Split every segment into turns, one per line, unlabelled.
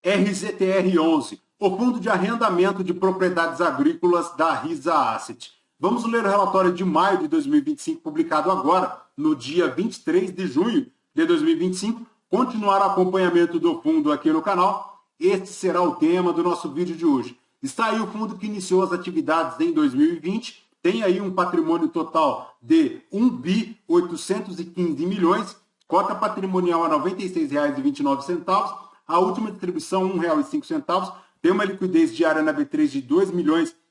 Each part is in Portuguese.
RZTR11, o Fundo de Arrendamento de Propriedades Agrícolas da Risa Asset. Vamos ler o relatório de maio de 2025, publicado agora, no dia 23 de junho de 2025. Continuar o acompanhamento do fundo aqui no canal. Este será o tema do nosso vídeo de hoje. Está aí o fundo que iniciou as atividades em 2020, tem aí um patrimônio total de 1.815 milhões, cota patrimonial a R$ 96,29, a última distribuição R$ 1,05, tem uma liquidez diária na B3 de R$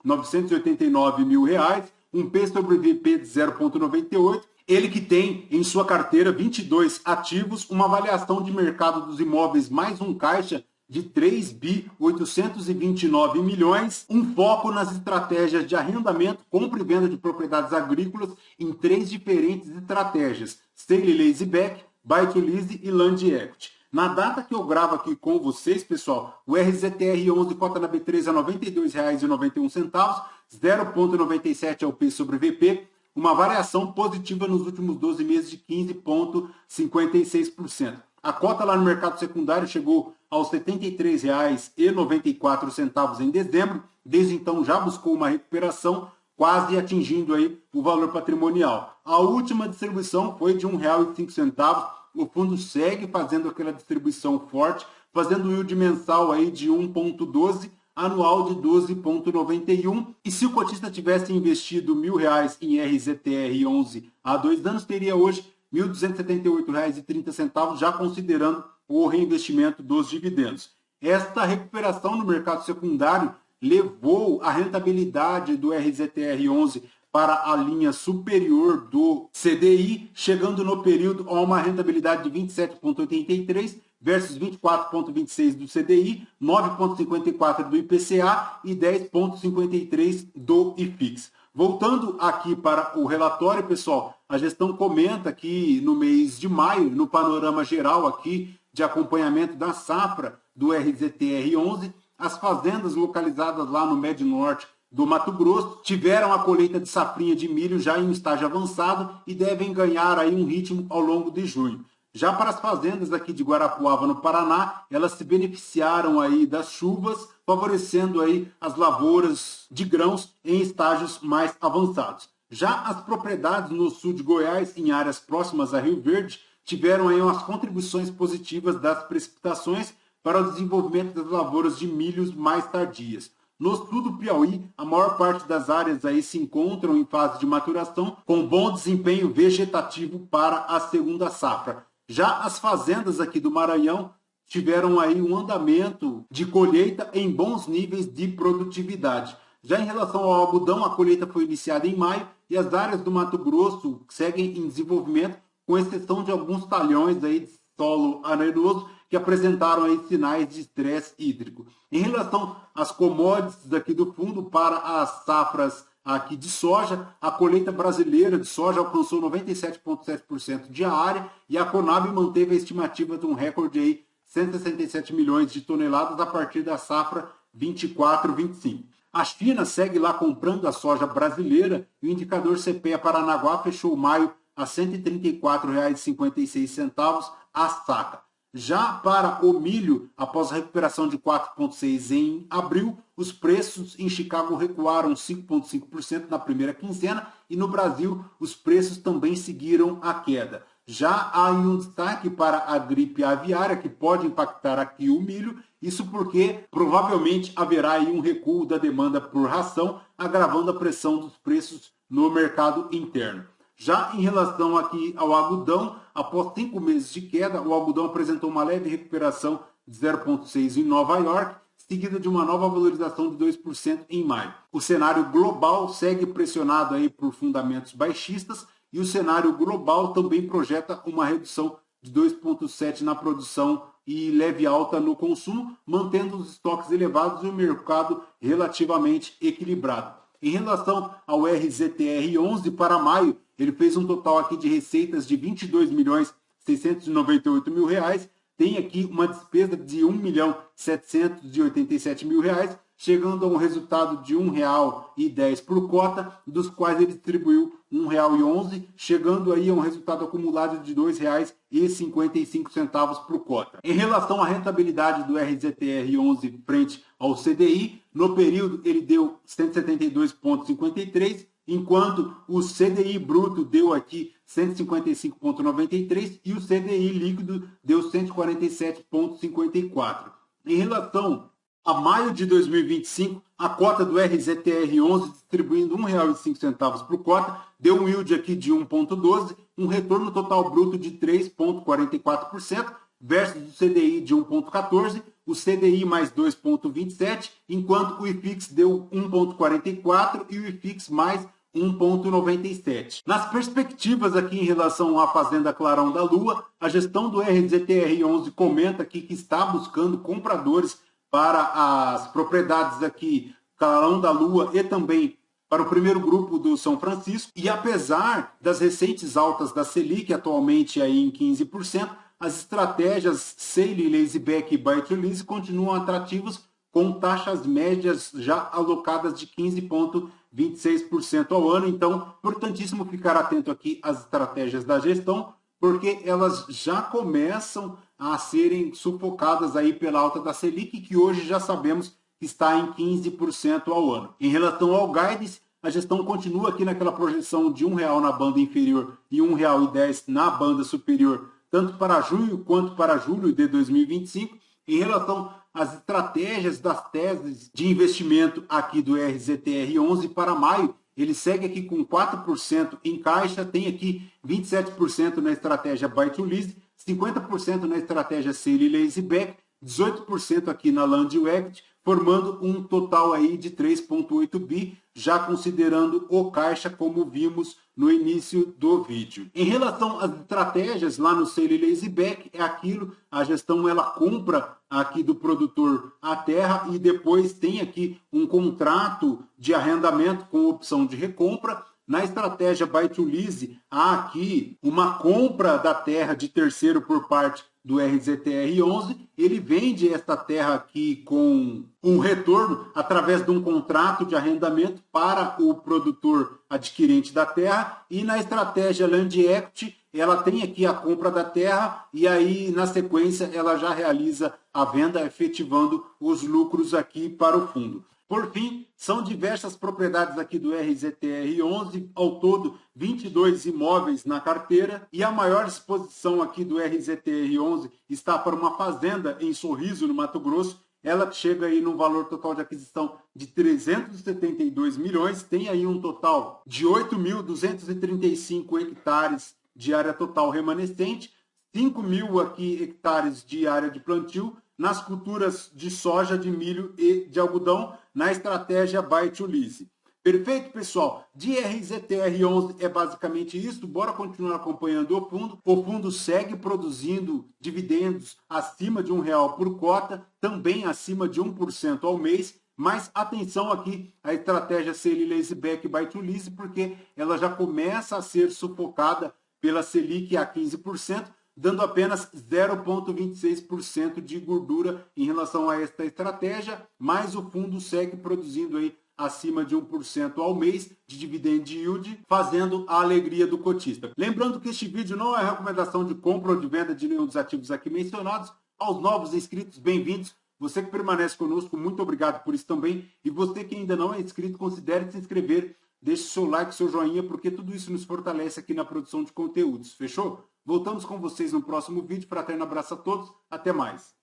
2.989.000, um P sobre VP de 0,98, ele que tem em sua carteira 22 ativos, uma avaliação de mercado dos imóveis mais um caixa de 3.829 milhões, um foco nas estratégias de arrendamento, compra e venda de propriedades agrícolas em 3 diferentes estratégias: Sale Leaseback, Buy to Lease e Land Equity. Na data que eu gravo aqui com vocês, pessoal, o RZTR11 cota na B3 a R$ 92,91, 0,97 é o P sobre VP, uma variação positiva nos últimos 12 meses de 15,56%. A cota lá no mercado secundário chegou aos R$ 73,94 em dezembro. Desde então já buscou uma recuperação, quase atingindo aí o valor patrimonial. A última distribuição foi de R$ 1,05. O fundo segue fazendo aquela distribuição forte, fazendo yield mensal aí de 1,12, anual de 12,91. E se o cotista tivesse investido R$ 1.000 em RZTR11 há 2 anos, teria hoje R$ 1.278,30, já considerando o reinvestimento dos dividendos. Esta recuperação no mercado secundário levou a rentabilidade do RZTR11 para a linha superior do CDI, chegando no período a uma rentabilidade de 27,83 versus 24,26 do CDI, 9,54 do IPCA e 10,53 do IFIX. Voltando aqui para o relatório, pessoal, a gestão comenta que no mês de maio, no panorama geral aqui de acompanhamento da safra do RZTR11, as fazendas localizadas lá no Médio Norte do Mato Grosso tiveram a colheita de safrinha de milho já em um estágio avançado e devem ganhar aí um ritmo ao longo de junho. Já para as fazendas aqui de Guarapuava, no Paraná, elas se beneficiaram aí das chuvas, favorecendo aí as lavouras de grãos em estágios mais avançados. Já as propriedades no sul de Goiás, em áreas próximas a Rio Verde, tiveram aí umas contribuições positivas das precipitações para o desenvolvimento das lavouras de milhos mais tardias. No sul do Piauí, a maior parte das áreas aí se encontram em fase de maturação, com bom desempenho vegetativo para a segunda safra. Já as fazendas aqui do Maranhão tiveram aí um andamento de colheita em bons níveis de produtividade. Já em relação ao algodão, a colheita foi iniciada em maio e as áreas do Mato Grosso seguem em desenvolvimento, com exceção de alguns talhões aí de solo arenoso que apresentaram aí sinais de estresse hídrico. Em relação às commodities aqui do fundo, para as safras aqui de soja, a colheita brasileira de soja alcançou 97,7% de área e a Conab manteve a estimativa de um recorde aí 167 milhões de toneladas a partir da safra 24-25. A China segue lá comprando a soja brasileira e o indicador CPEA Paranaguá fechou maio a R$ 134,56 a saca. Já para o milho, após a recuperação de 4,6% em abril, os preços em Chicago recuaram 5,5% na primeira quinzena e no Brasil os preços também seguiram a queda. Já há um destaque para a gripe aviária, que pode impactar aqui o milho, isso porque provavelmente haverá aí um recuo da demanda por ração, agravando a pressão dos preços no mercado interno. Já em relação aqui ao algodão, após 5 meses de queda, o algodão apresentou uma leve recuperação de 0,6% em Nova York, seguida de uma nova valorização de 2% em maio. O cenário global segue pressionado aí por fundamentos baixistas e o cenário global também projeta uma redução de 2,7% na produção e leve alta no consumo, mantendo os estoques elevados e o mercado relativamente equilibrado. Em relação ao RZTR11 para maio, ele fez um total aqui de receitas de R$ 22.698.000, tem aqui uma despesa de R$ 1.787.000, chegando a um resultado de R$ 1,10 por cota, dos quais ele distribuiu R$ 1,11, chegando aí a um resultado acumulado de R$ 2,55 por cota. Em relação à rentabilidade do RZTR11 frente ao CDI, no período ele deu 172,53, enquanto o CDI bruto deu aqui 155,93 e o CDI líquido deu 147,54. Em relação a maio de 2025, a cota do RZTR11 distribuindo R$ 1,05 por cota, deu um yield aqui de 1,12, um retorno total bruto de 3,44%, versus o CDI de 1,14, o CDI mais 2,27, enquanto o IFIX deu 1,44 e o IFIX mais 1,97. Nas perspectivas aqui em relação à Fazenda Clarão da Lua, a gestão do RZTR11 comenta aqui que está buscando compradores para as propriedades aqui Clarão da Lua e também para o primeiro grupo do São Francisco. E apesar das recentes altas da Selic, atualmente aí em 15%, as estratégias Sale, Leaseback e Buy to Lease continuam atrativas, com taxas médias já alocadas de 15,26% ao ano. Então, importantíssimo ficar atento aqui às estratégias da gestão, porque elas já começam a serem sufocadas aí pela alta da Selic, que hoje já sabemos que está em 15% ao ano. Em relação ao guidance, a gestão continua aqui naquela projeção de R$ 1,00 na banda inferior e R$ 1,10 na banda superior, tanto para junho quanto para julho de 2025. Em relação às estratégias das teses de investimento aqui do RZTR11 para maio, ele segue aqui com 4% em caixa, tem aqui 27% na estratégia Buy to Lease, 50% na estratégia Sale Leaseback, 18% aqui na Land Equity, formando um total aí de 3,8 bi, já considerando o caixa como vimos no início do vídeo. Em relação às estratégias lá no Sale Leaseback, é aquilo, a gestão ela compra aqui do produtor a terra e depois tem aqui um contrato de arrendamento com opção de recompra. Na estratégia Buy to Lease, há aqui uma compra da terra de terceiro por parte do RZTR11, ele vende esta terra aqui com um retorno através de um contrato de arrendamento para o produtor adquirente da terra, e na estratégia Land Equity, ela tem aqui a compra da terra e aí na sequência ela já realiza a venda, efetivando os lucros aqui para o fundo. Por fim, são diversas propriedades aqui do RZTR11, ao todo 22 imóveis na carteira, e a maior exposição aqui do RZTR11 está para uma fazenda em Sorriso, no Mato Grosso. Ela chega aí no valor total de aquisição de 372 milhões, tem aí um total de 8.235 hectares de área total remanescente, 5.000 aqui hectares de área de plantio, nas culturas de soja, de milho e de algodão, na estratégia Buy to Lease. Perfeito, pessoal? De RZTR11 é basicamente isso. Bora continuar acompanhando o fundo. O fundo segue produzindo dividendos acima de R$1 por cota, também acima de 1% ao mês. Mas atenção aqui à estratégia Sale Leaseback Buy to Lease, porque ela já começa a ser sufocada pela Selic a 15%, dando apenas 0,26% de gordura em relação a esta estratégia, mas o fundo segue produzindo aí acima de 1% ao mês de dividend yield, fazendo a alegria do cotista. Lembrando que este vídeo não é recomendação de compra ou de venda de nenhum dos ativos aqui mencionados. Aos novos inscritos, bem-vindos. Você que permanece conosco, muito obrigado por isso também. E você que ainda não é inscrito, considere se inscrever, deixe seu like, seu joinha, porque tudo isso nos fortalece aqui na produção de conteúdos. Fechou? Voltamos com vocês no próximo vídeo. Fraterno abraço a todos. Até mais.